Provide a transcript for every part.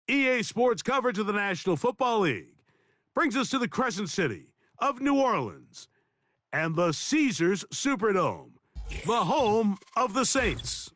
EA Sports coverage of the National Football League brings us to the Crescent City of New Orleans and the Caesars Superdome, the home of the Saints.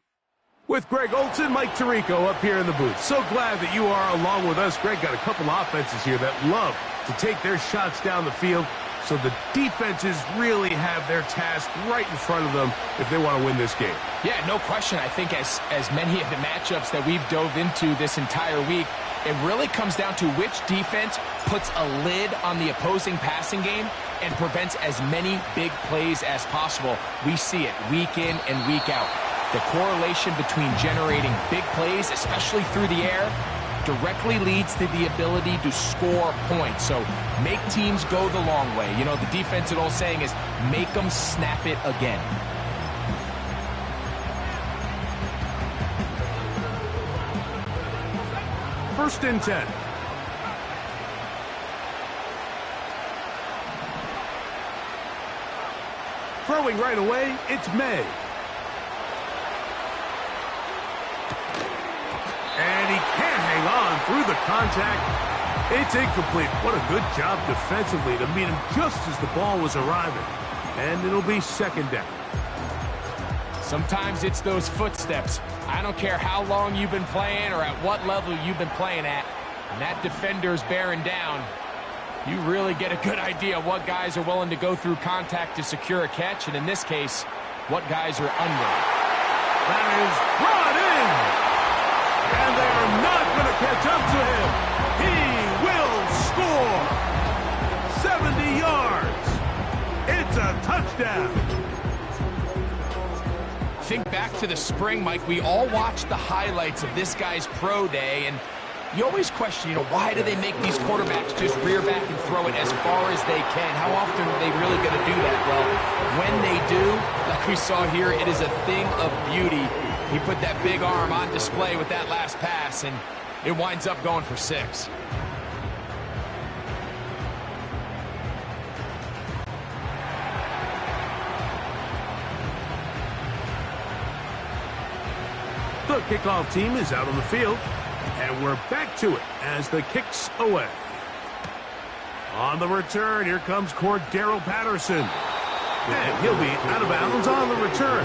With Greg Olson, Mike Tirico up here in the booth. So glad that you are along with us. Greg got a couple offenses here that love to take their shots down the field, so the defenses really have their task right in front of them if they want to win this game. Yeah, no question. I think as many of the matchups that we've dove into this entire week, it really comes down to which defense puts a lid on the opposing passing game and prevents as many big plays as possible. We see it week in and week out. The correlation between generating big plays, especially through the air, directly leads to the ability to score points. So make teams go the long way. You know, the defensive old saying is make them snap it again. First and 10. Throwing right away, it's May. And he can't hang on through the contact. It's incomplete. What a good job defensively to meet him just as the ball was arriving. And it'll be second down. Sometimes it's those footsteps. I don't care how long you've been playing or at what level you've been playing at. When that defender's bearing down, you really get a good idea of what guys are willing to go through contact to secure a catch, and in this case, what guys are unwilling. That is brought in! And they are not going to catch up to him. He will score! 70 yards! It's a touchdown! Think back to the spring, Mike. We all watched the highlights of this guy's pro day, and you always question, why do they make these quarterbacks just rear back and throw it as far as they can? How often are they really going to do that? Well, when they do, like we saw here, it is a thing of beauty. He put that big arm on display with that last pass, and it winds up going for 6. The kickoff team is out on the field, and we're back to it as the kick's away. On the return, here comes Cordero Patterson. And he'll be out of bounds on the return,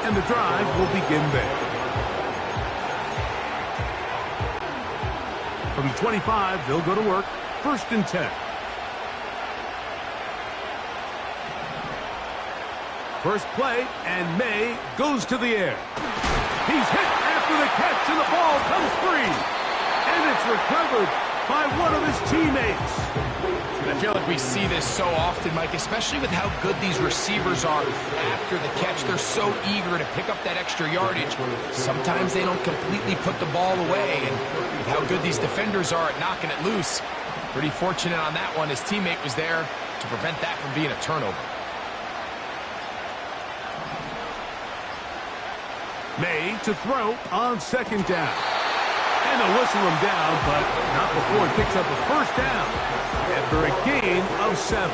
and the drive will begin there. From the 25, they'll go to work, first and 10. First play, and May goes to the air. He's hit after the catch, and the ball comes free. And it's recovered by one of his teammates. And I feel like we see this so often, Mike, especially with how good these receivers are after the catch. They're so eager to pick up that extra yardage. Sometimes they don't completely put the ball away. And with how good these defenders are at knocking it loose, pretty fortunate on that one. His teammate was there to prevent that from being a turnover. May to throw on second down. And they'll whistle him down, but not before he picks up a first down after a gain of 7.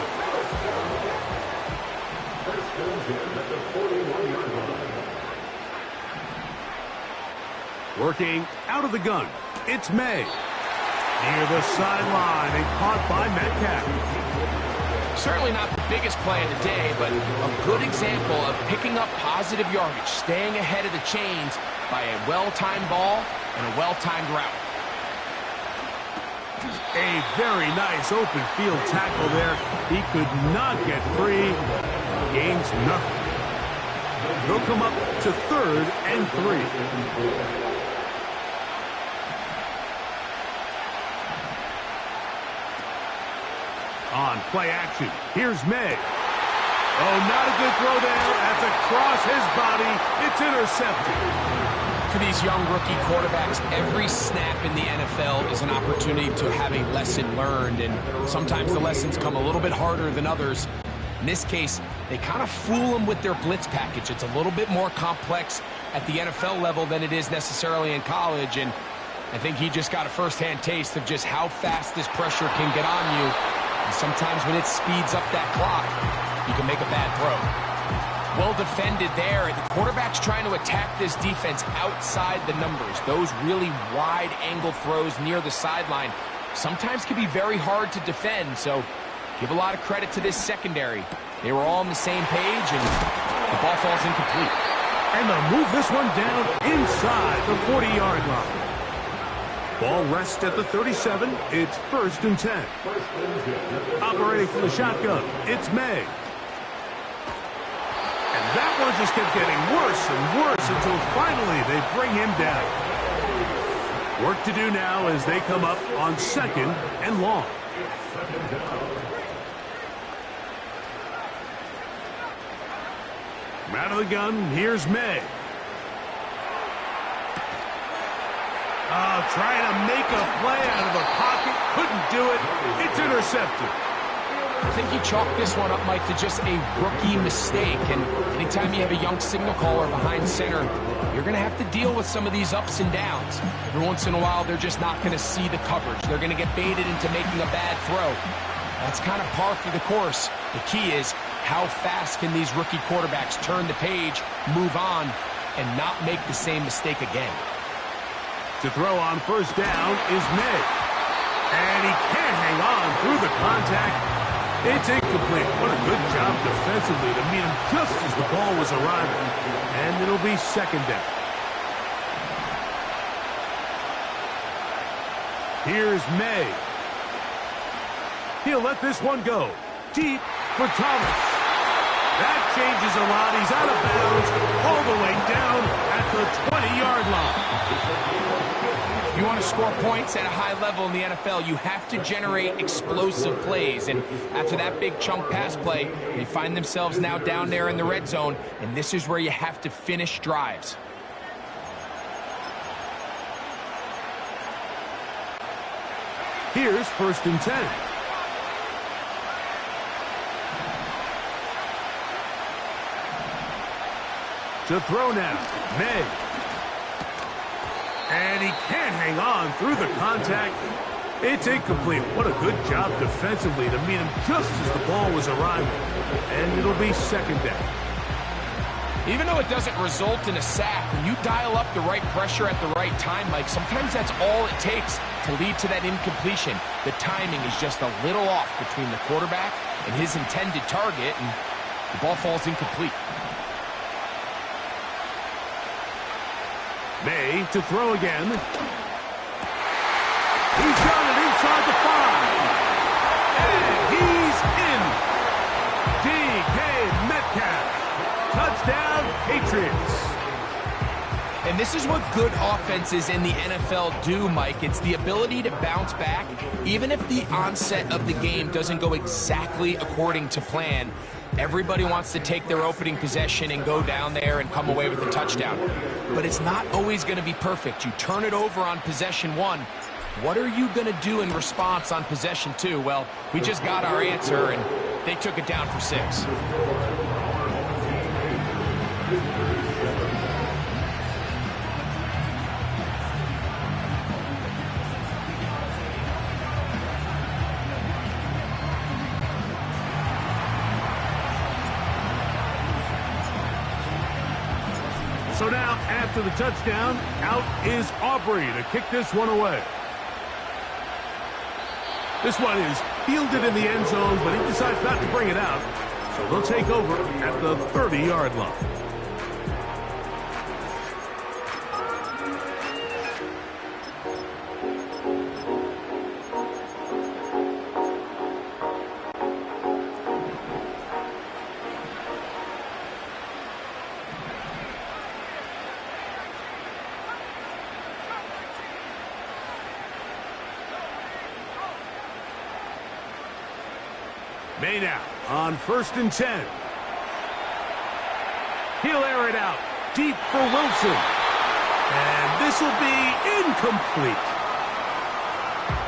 Working out of the gun, it's May. Near the sideline and caught by Metcalf. Certainly not the biggest play of the day, but a good example of picking up positive yardage, staying ahead of the chains by a well-timed ball and a well-timed route. A very nice open field tackle there. He could not get free. Gains nothing. They'll come up to third and 3. On play action, here's May. Oh, not a good throw there. That's across his body. It's intercepted. For these young rookie quarterbacks, every snap in the NFL is an opportunity to have a lesson learned, and sometimes the lessons come a little bit harder than others. In this case, they kind of fool them with their blitz package. It's a little bit more complex at the NFL level than it is necessarily in college, and I think he just got a first-hand taste of just how fast this pressure can get on you. And sometimes when it speeds up that clock, you can make a bad throw. Well defended there. The quarterback's trying to attack this defense outside the numbers. Those really wide angle throws near the sideline sometimes can be very hard to defend, so give a lot of credit to this secondary. They were all on the same page, and the ball falls incomplete. And they'll move this one down inside the 40-yard line. Ball rests at the 37. It's 1st and 10. Operating from the shotgun, it's May. And that one just kept getting worse and worse until finally they bring him down. Work to do now as they come up on 2nd and long. From out of the gun, here's May. Trying to make a play out of the pocket. Couldn't do it. It's intercepted. I think you chalk this one up, Mike, to just a rookie mistake. And anytime you have a young signal caller behind center, you're going to have to deal with some of these ups and downs. Every once in a while, they're just not going to see the coverage. They're going to get baited into making a bad throw. That's kind of par for the course. The key is how fast can these rookie quarterbacks turn the page, move on, and not make the same mistake again. To throw on 1st down is May. And he can't hang on through the contact. It's incomplete. What a good job defensively to meet him just as the ball was arriving. And it'll be 2nd down. Here's May. He'll let this one go. Deep for Thomas. That changes a lot. He's out of bounds all the way down at the 20-yard line. If you want to score points at a high level in the NFL, you have to generate explosive plays. And after that big chunk pass play, they find themselves now down there in the red zone, and this is where you have to finish drives. Here's 1st and 10. To throw now, May. And he can't hang on through the contact. It's incomplete. What a good job defensively to meet him just as the ball was arriving. And it'll be 2nd down. Even though it doesn't result in a sack, when you dial up the right pressure at the right time, Mike, sometimes that's all it takes to lead to that incompletion. The timing is just a little off between the quarterback and his intended target, and the ball falls incomplete. May to throw again. He's got it inside the 5. And he's in. DK Metcalf. Touchdown, Patriots. And this is what good offenses in the NFL do, Mike. It's the ability to bounce back, even if the onset of the game doesn't go exactly according to plan. Everybody wants to take their opening possession and go down there and come away with a touchdown. But it's not always going to be perfect. You turn it over on possession 1. What are you going to do in response on possession 2? Well, we just got our answer, and they took it down for 6. So now, after the touchdown, out is Aubrey to kick this one away. This one is fielded in the end zone, but he decides not to bring it out. So they'll take over at the 30-yard line. May now on 1st and 10. He'll air it out deep for Wilson. And this will be incomplete.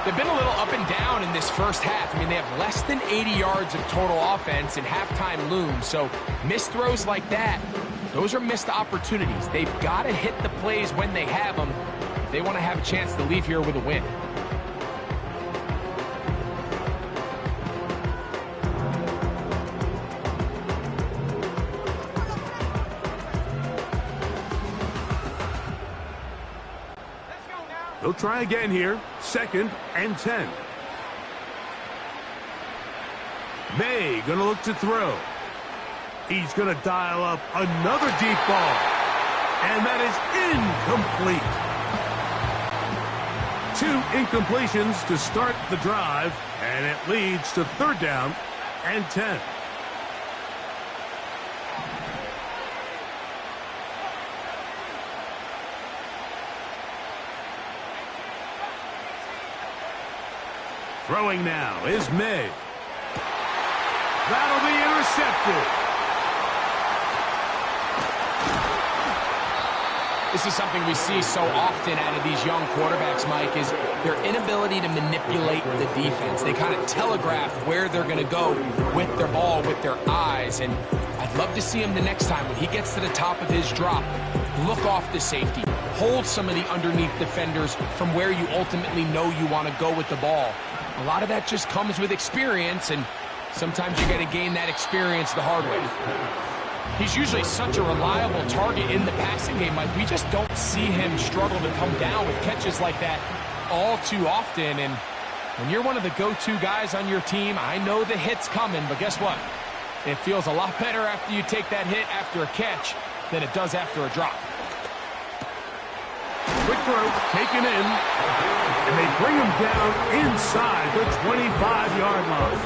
They've been a little up and down in this first half. I mean, they have less than 80 yards of total offense and halftime looms. So missed throws like that, those are missed opportunities. They've got to hit the plays when they have them if they want to have a chance to leave here with a win. He'll try again here. 2nd and 10. May going to look to throw. He's going to dial up another deep ball. And that is incomplete. 2 incompletions to start the drive, and it leads to 3rd down and 10. Throwing now is May. That'll be intercepted. This is something we see so often out of these young quarterbacks, Mike, is their inability to manipulate the defense. They kind of telegraph where they're going to go with their ball, with their eyes. And I'd love to see him the next time when he gets to the top of his drop. Look off the safety. Hold some of the underneath defenders from where you ultimately know you want to go with the ball. A lot of that just comes with experience, and sometimes you got to gain that experience the hard way. He's usually such a reliable target in the passing game, Mike. We just don't see him struggle to come down with catches like that all too often. And when you're one of the go-to guys on your team, I know the hit's coming, but guess what? It feels a lot better after you take that hit after a catch than it does after a drop. Quick throw, taken in, and they bring him down inside the 25-yard line.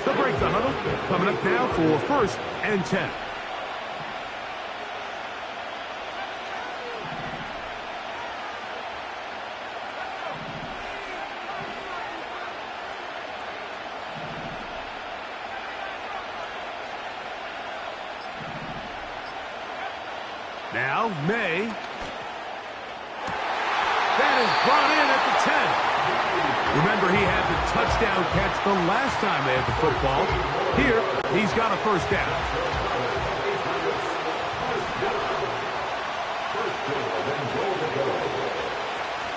They'll break the huddle. Coming up now for 1st and 10. Now, May. That is brought in at the 10. Remember, he had the touchdown catch the last time they had the football. Here, he's got a 1st down.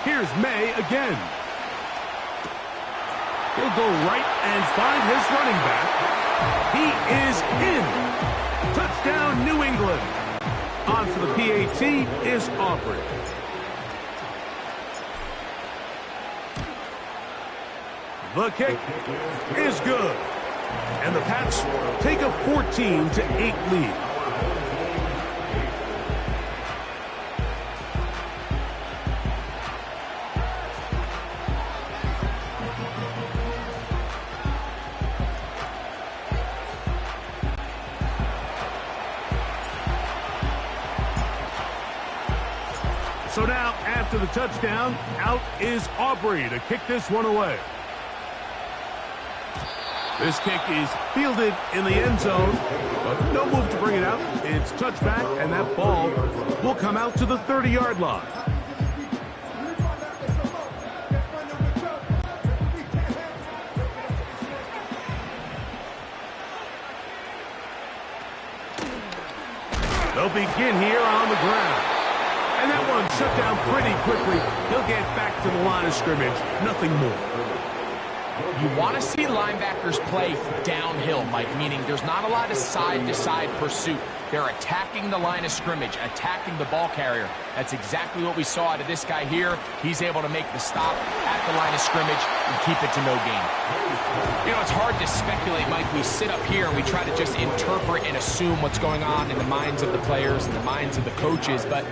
Here's May again. He'll go right and find his running back. He is in. Touchdown, New England. On for the PAT is Aubrey. The kick is good. And the Pats take a 14-8 lead. So now, after the touchdown, out is Aubrey to kick this one away. This kick is fielded in the end zone, but no move to bring it out. It's touchback, and that ball will come out to the 30-yard line. They'll begin here on the ground. And that one shut down pretty quickly. He'll get back to the line of scrimmage. Nothing more. You want to see linebackers play downhill, Mike, meaning there's not a lot of side-to-side pursuit. They're attacking the line of scrimmage, attacking the ball carrier. That's exactly what we saw out of this guy here. He's able to make the stop at the line of scrimmage and keep it to no gain. You know, it's hard to speculate, Mike. We sit up here and we try to just interpret and assume what's going on in the minds of the players and the minds of the coaches, but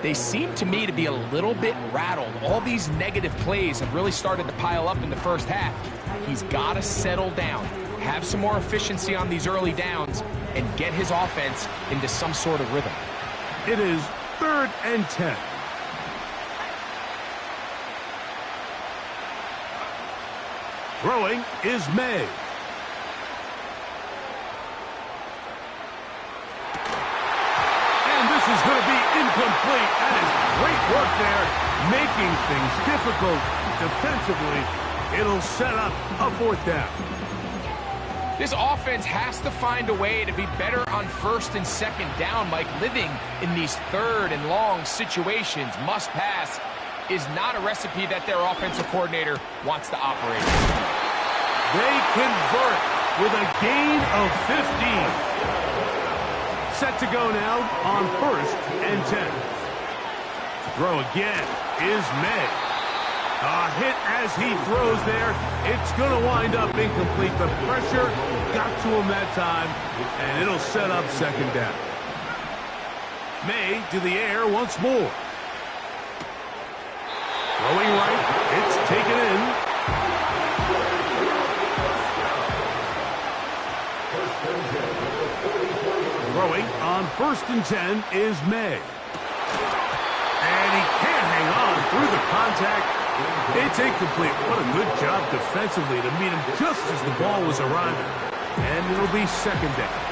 they seem to me to be a little bit rattled. All these negative plays have really started to pile up in the first half. He's got to settle down, have some more efficiency on these early downs, and get his offense into some sort of rhythm. It is 3rd and 10. Throwing is May. This is going to be incomplete. That is great work there, making things difficult defensively. It'll set up a 4th down. This offense has to find a way to be better on 1st and 2nd down, Mike. Living in these 3rd and long situations, must pass, is not a recipe that their offensive coordinator wants to operate. They convert with a gain of 15. Set to go now on 1st and 10. Throw again is May. A hit as he throws there. It's going to wind up incomplete. The pressure got to him that time, and it'll set up second down. May to the air once more. Throwing right. It's taken in. Throwing on 1st and 10 is May. And he can't hang on through the contact. It's incomplete. What a good job defensively to meet him just as the ball was arriving. And it'll be second down.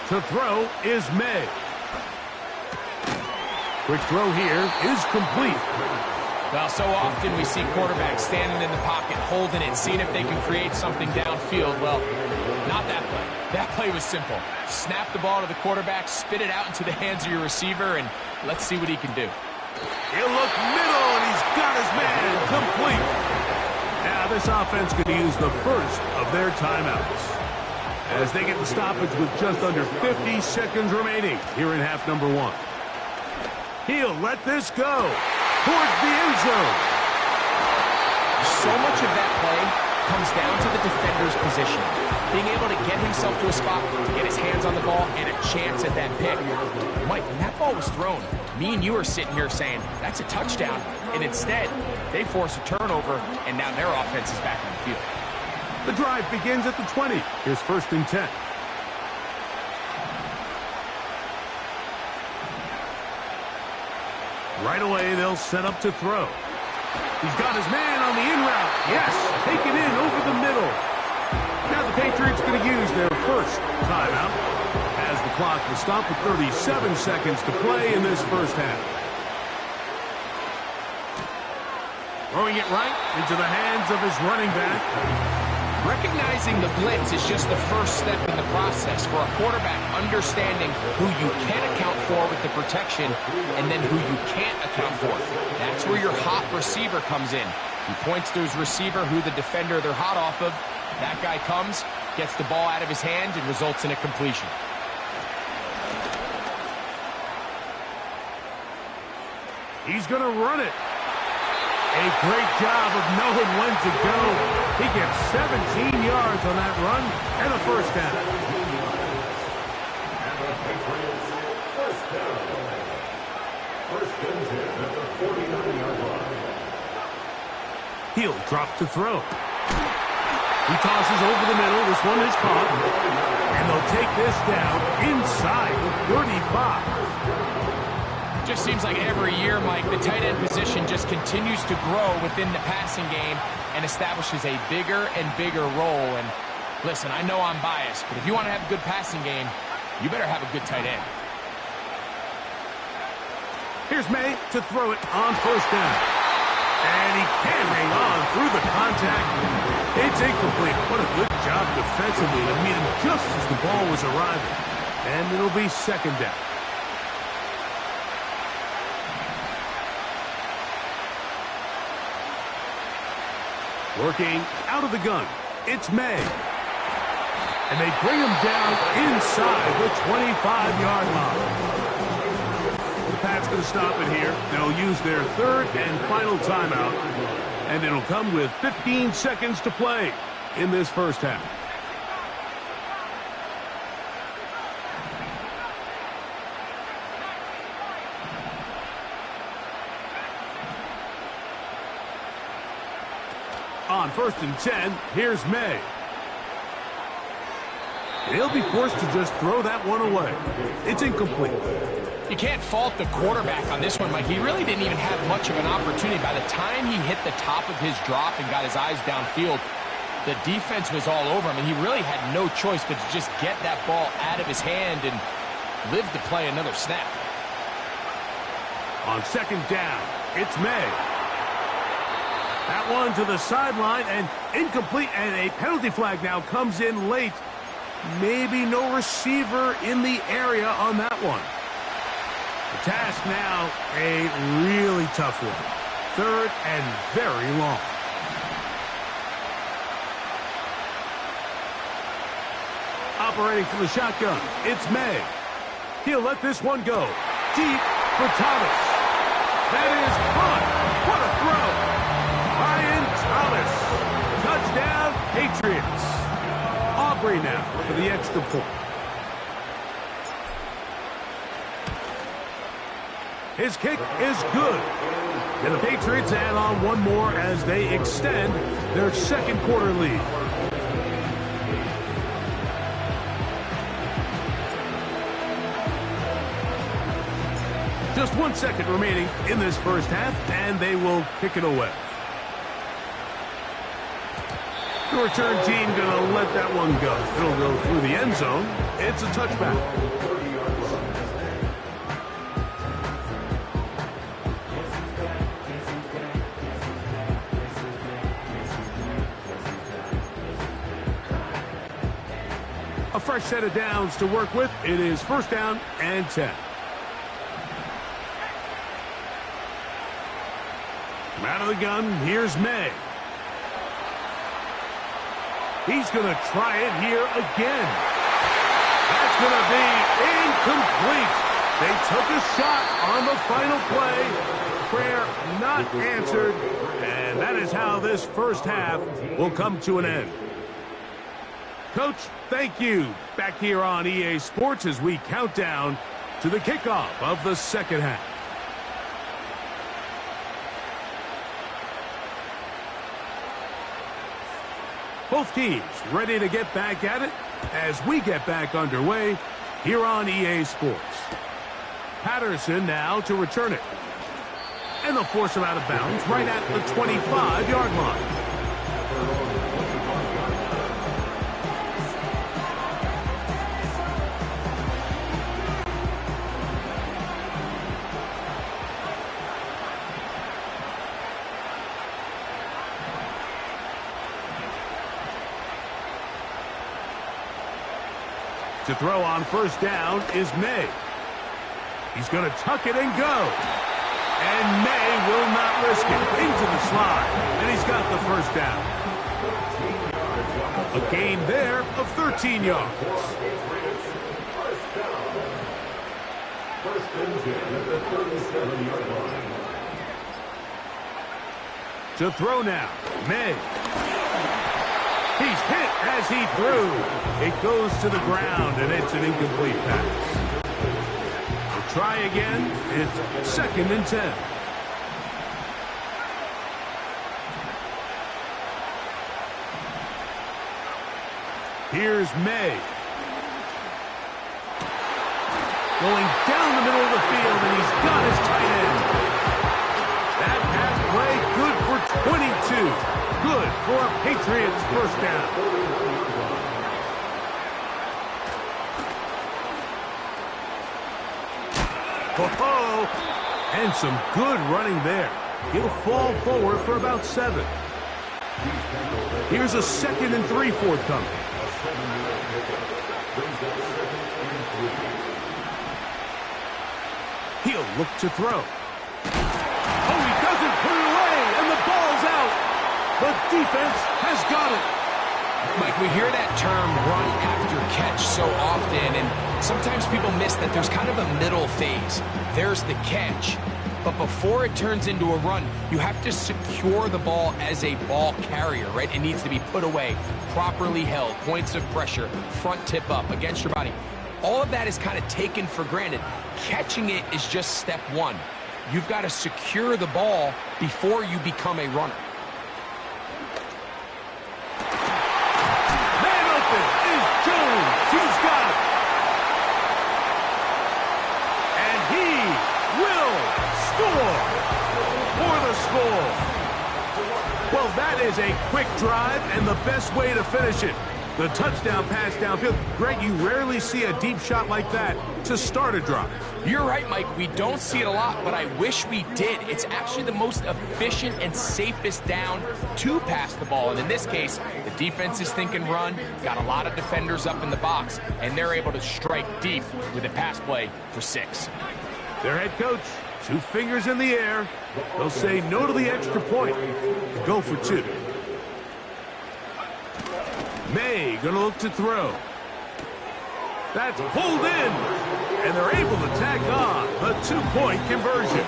To throw is May. Quick throw here is complete. Well, so often we see quarterbacks standing in the pocket, holding it, seeing if they can create something downfield. Well, not that play. That play was simple. Snap the ball to the quarterback, spit it out into the hands of your receiver, and let's see what he can do. He'll look middle, and he's got his man complete. Now this offense could use the first of their timeouts as they get the stoppage with just under 50 seconds remaining here in half number 1. He'll let this go towards the end zone. So much of that play comes down to the defender's position. Being able to get himself to a spot, to get his hands on the ball, and a chance at that pick. Mike, when that ball was thrown, me and you are sitting here saying, that's a touchdown. And instead, they force a turnover, and now their offense is back on the field. The drive begins at the 20. Here's 1st and 10. Right away, they'll set up to throw. He's got his man on the in route. Yes, taken in over the middle. Now the Patriots going to use their first timeout as the clock will stop with 37 seconds to play in this first half. Throwing it right into the hands of his running back. Recognizing the blitz is just the first step in the process for a quarterback understanding who you can account for with the protection and then who you can't account for. That's where your hot receiver comes in. He points to his receiver who the defender they're hot off of. That guy comes, gets the ball out of his hand, and results in a completion. He's going to run it. A great job of knowing when to go. He gets 17 yards on that run and a first down. He'll drop to throw. He tosses over the middle. This one is caught. And they'll take this down inside the 35. Just seems like every year, Mike, the tight end position just continues to grow within the passing game and establishes a bigger and bigger role. And listen, I know I'm biased, but if you want to have a good passing game, you better have a good tight end. Here's May to throw it on first down. And he can't hang on through the contact. It's incomplete. What a good job defensively to meet him just as the ball was arriving. And it'll be second down. Working out of the gun, it's May. And they bring him down inside the 25-yard line. The Pats going to stop it here. They'll use their third and final timeout. And it'll come with 15 seconds to play in this first half. On 1st and 10, here's May. He'll be forced to just throw that one away. It's incomplete. You can't fault the quarterback on this one, Mike. He really didn't even have much of an opportunity. By the time he hit the top of his drop and got his eyes downfield, the defense was all over him, and he really had no choice but to just get that ball out of his hand and live to play another snap. On second down, it's May. That one to the sideline and incomplete, and a penalty flag now comes in late. Maybe no receiver in the area on that one. The task now, a really tough one. Third and very long. Operating from the shotgun, it's May. He'll let this one go. Deep for Thomas. That is caught. What a throw. Ryan Thomas. Touchdown, Patriots. Aubrey now for the extra point. His kick is good. And the Patriots add on one more as they extend their second quarter lead. Just 1 second remaining in this first half, and they will kick it away. The return team going to let that one go. It'll go through the end zone. It's a touchback. A fresh set of downs to work with. It is first down and 10. Out of the gun, here's May. He's going to try it here again. That's going to be incomplete. They took a shot on the final play. Prayer not answered. And that is how this first half will come to an end. Coach, thank you. Back here on EA Sports as we count down to the kickoff of the second half. Both teams ready to get back at it as we get back underway here on EA Sports. Patterson now to return it. And they'll force him out of bounds right at the 25-yard line. To throw on first down is May. He's going to tuck it and go. And May will not risk it. Into the slide. And he's got the first down. A gain there of 13 yards. To throw now, May. He's hit as he threw. It goes to the ground, and it's an incomplete pass. We'll try again. It's second and 10. Here's May. Going down the middle of the field, and he's got his tight end. That pass play good for 22. Good for a Patriots first down. Oh, and some good running there. He'll fall forward for about 7. Here's a 2nd and 3 forthcoming. He'll look to throw. Oh, he doesn't put it away, and the ball's out. The defense has got it. Mike, we hear that term run after catch so often, and sometimes people miss that there's kind of a middle phase. There's the catch, but before it turns into a run, you have to secure the ball as a ball carrier, right? It needs to be put away, properly held, points of pressure, front tip up against your body. All of that is kind of taken for granted. Catching it is just step one. You've got to secure the ball before you become a runner. Man open is Jones. He's got it. And he will score for the score. Well, that is a quick drive and the best way to finish it. The touchdown pass downfield. Greg, you rarely see a deep shot like that to start a drive. You're right, Mike. We don't see it a lot, but I wish we did. It's actually the most efficient and safest down to pass the ball. And in this case, the defense is thinking run, got a lot of defenders up in the box, and they're able to strike deep with a pass play for 6. Their head coach, 2 fingers in the air. They'll say no to the extra point. Go for 2. May gonna look to throw. That's pulled in, and they're able to tack on the 2-point conversion.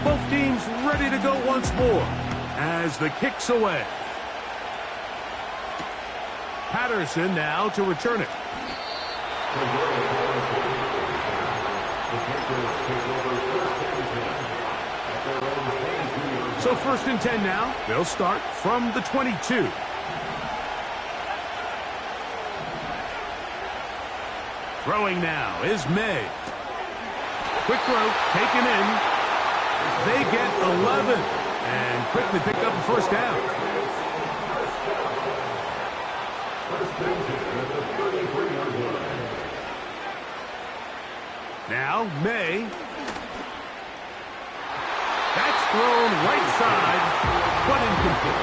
Both teams ready to go once more as the kick's away. Patterson now to return it. So 1st and 10 now. They'll start from the 22. Throwing now is May. Quick throw taken in. They get 11 and quickly pick up a 1st down. Now May. That's thrown right side, but incomplete.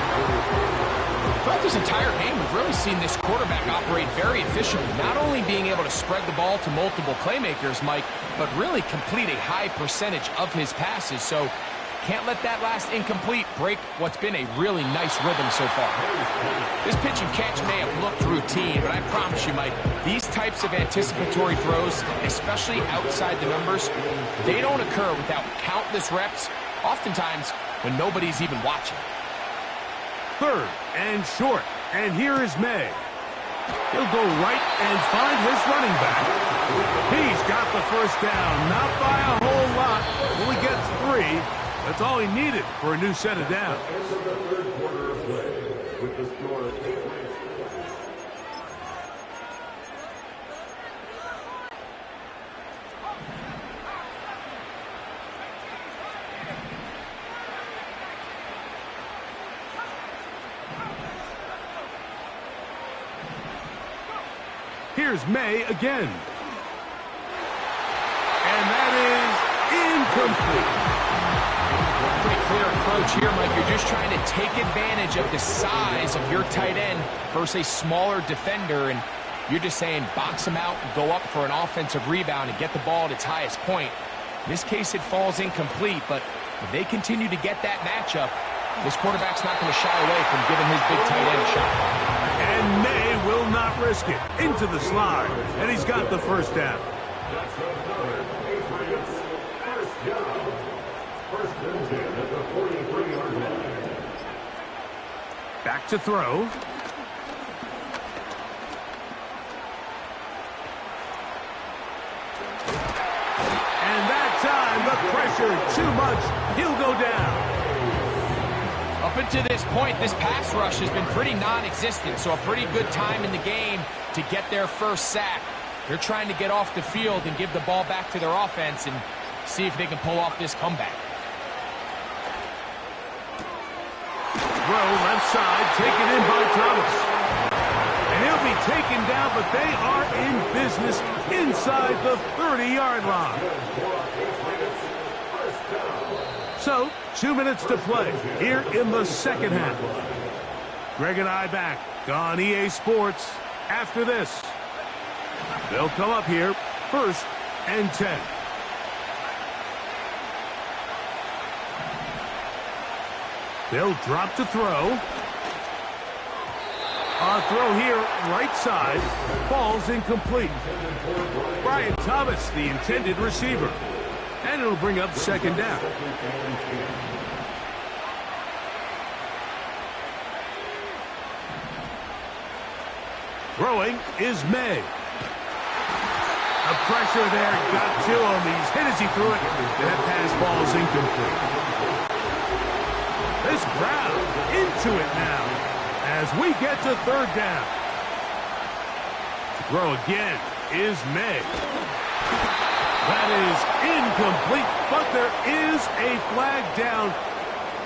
Throughout this entire game, we've really seen this quarterback operate very efficiently, not only being able to spread the ball to multiple playmakers, Mike, but really complete a high percentage of his passes. So can't let that last incomplete break what's been a really nice rhythm so far. This pitch and catch may have looked routine, but I promise you, Mike, these types of anticipatory throws, especially outside the numbers, they don't occur without countless reps, oftentimes when nobody's even watching. 3rd and short, and here is May. He'll go right and find his running back. He's got the 1st down, not by a whole lot. Only gets 3. That's all he needed for a new set of downs. Here's May again. And that is incomplete. Pretty clear approach here, Mike. You're just trying to take advantage of the size of your tight end versus a smaller defender, and you're just saying box him out and go up for an offensive rebound and get the ball at its highest point. In this case, it falls incomplete, but if they continue to get that matchup, this quarterback's not going to shy away from giving his big tight end a shot. And May will not risk it. Into the slide, and he's got the 1st down. Back to throw. And that time, the pressure too much. He'll go down. Up until this point, this pass rush has been pretty non-existent, so a pretty good time in the game to get their 1st sack. They're trying to get off the field and give the ball back to their offense and see if they can pull off this comeback. Throw left side, taken in by Thomas. And he'll be taken down, but they are in business inside the 30-yard line. So, 2 minutes to play here in the 2nd half. Greg and I back on EA Sports after this. They'll come up here 1st and 10. They'll drop to throw. Our throw here, right side, falls incomplete. Brian Thomas, the intended receiver. And it'll bring up 2nd down. Throwing is May. The pressure there got to him. He's hit as he threw it. That pass ball's incomplete. This crowd into it now as we get to 3rd down. To throw again is May. That is incomplete, but there is a flag down.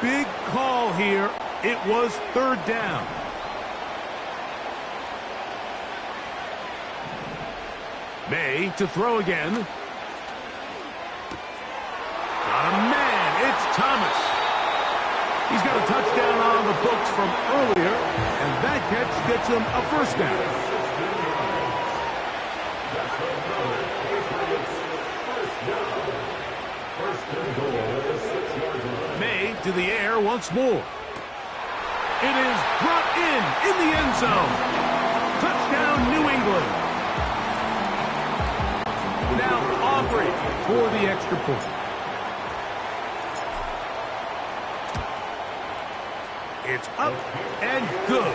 Big call here. It was 3rd down. May to throw again. Got a man. It's Thomas. He's got a touchdown on the books from earlier, and that catch gets him a 1st down. May May to the air once more. It is brought in the end zone. Touchdown, New England. Now Aubrey for the extra point. It's up and good.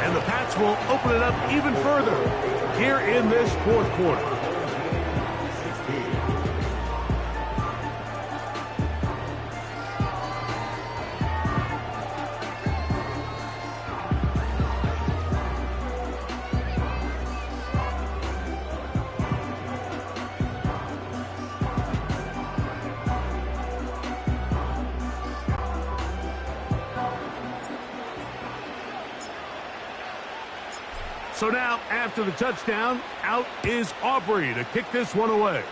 And the Pats will open it up even further here in this fourth quarter. So now, after the touchdown, out is Aubrey to kick this one away.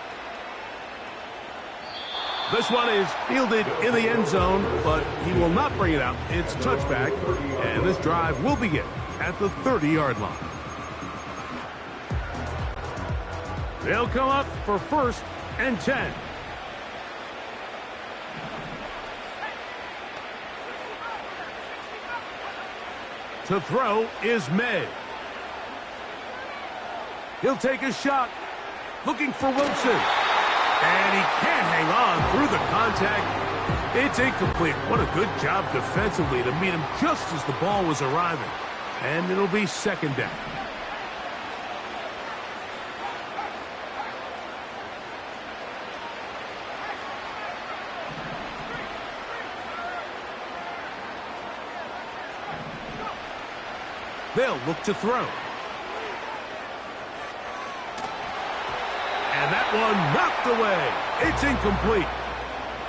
This one is fielded in the end zone, but he will not bring it out. It's a touchback, and this drive will begin at the 30-yard line. They'll come up for 1st and 10. To throw is May. He'll take a shot, looking for Wilson. And he can't hang on through the contact. It's incomplete. What a good job defensively to meet him just as the ball was arriving. And it'll be 2nd down. They'll look to throw. And that one knocked away. It's incomplete.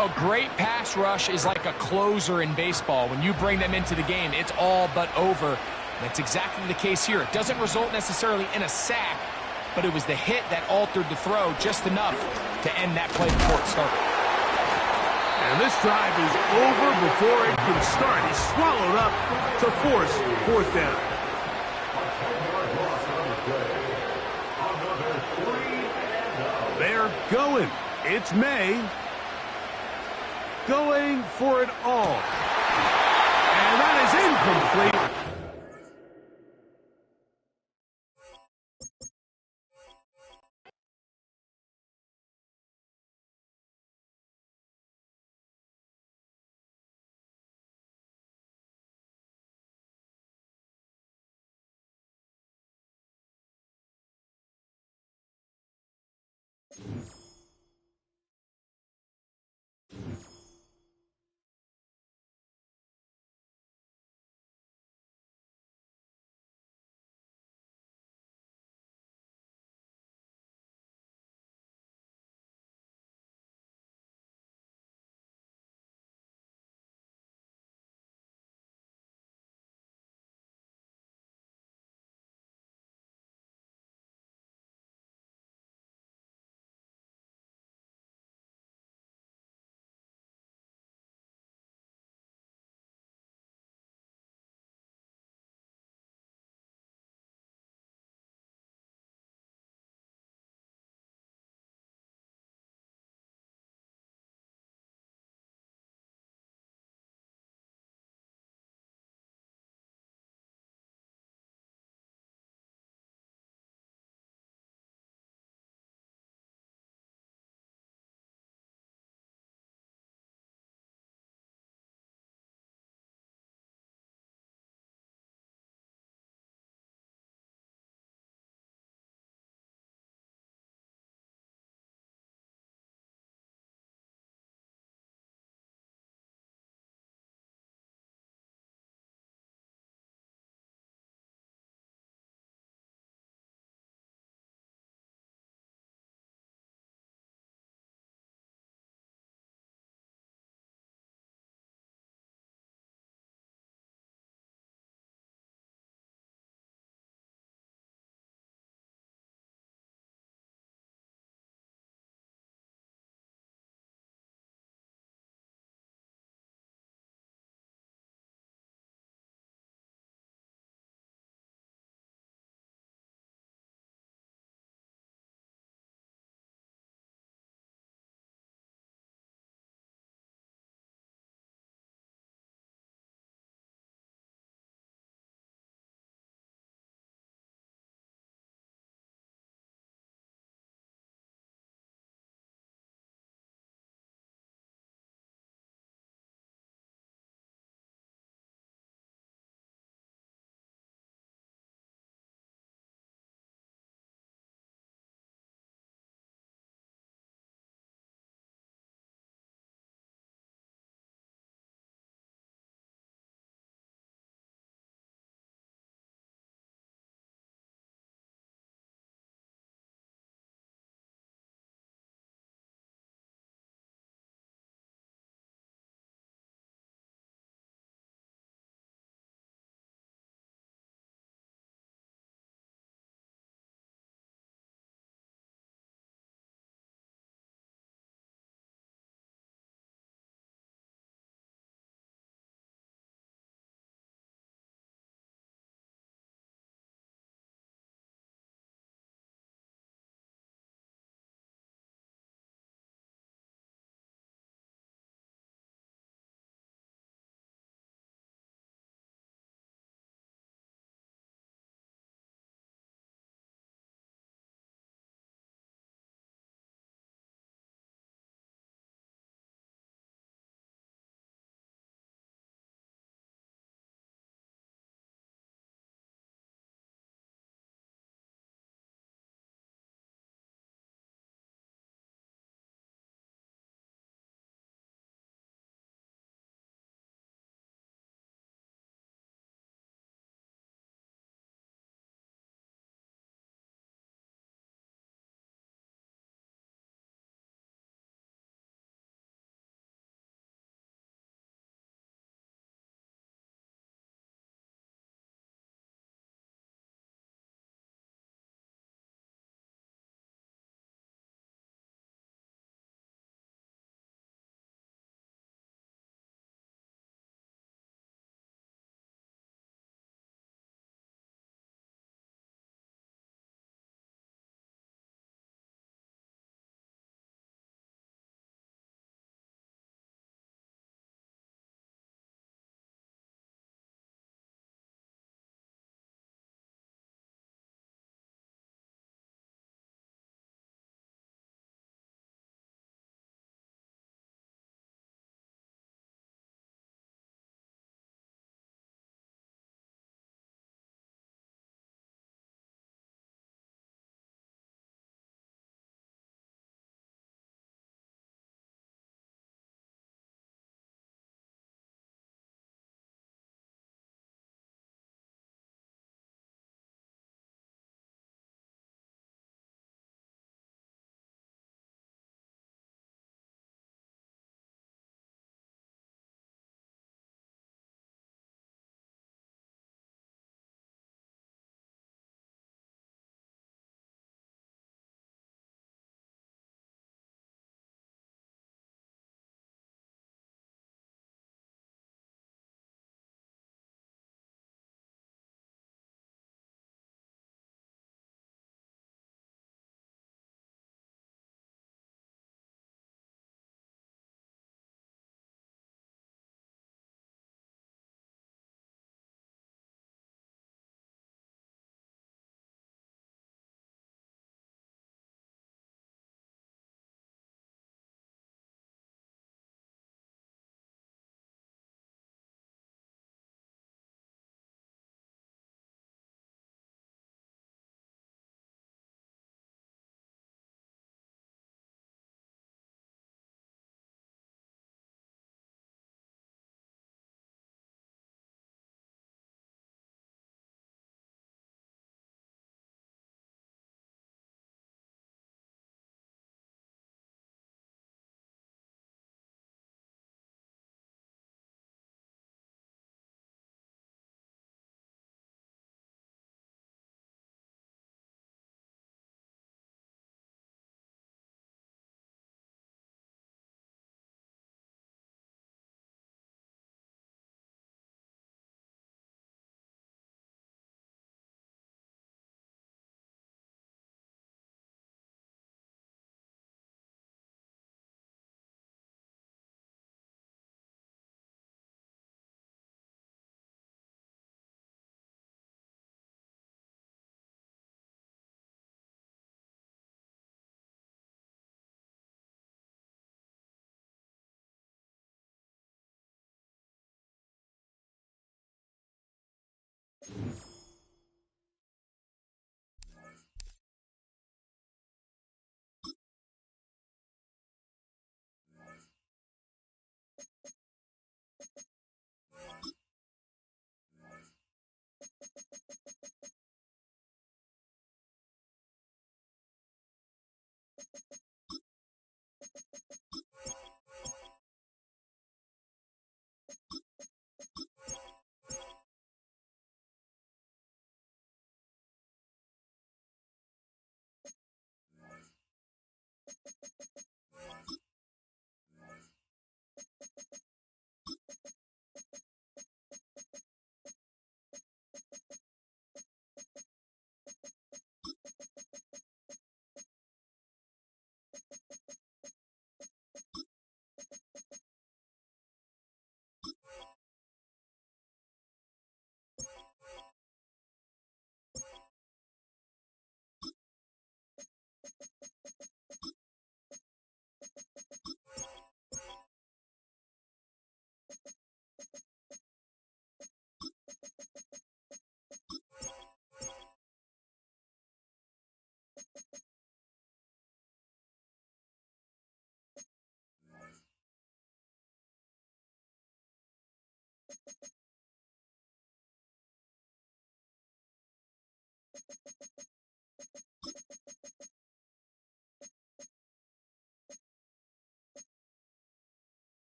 A great pass rush is like a closer in baseball. When you bring them into the game, it's all but over. That's exactly the case here. It doesn't result necessarily in a sack, but it was the hit that altered the throw just enough to end that play before it started. And this drive is over before it can start. He's swallowed up to force 4th down. They're going. It's May. Going for it all. And that is incomplete.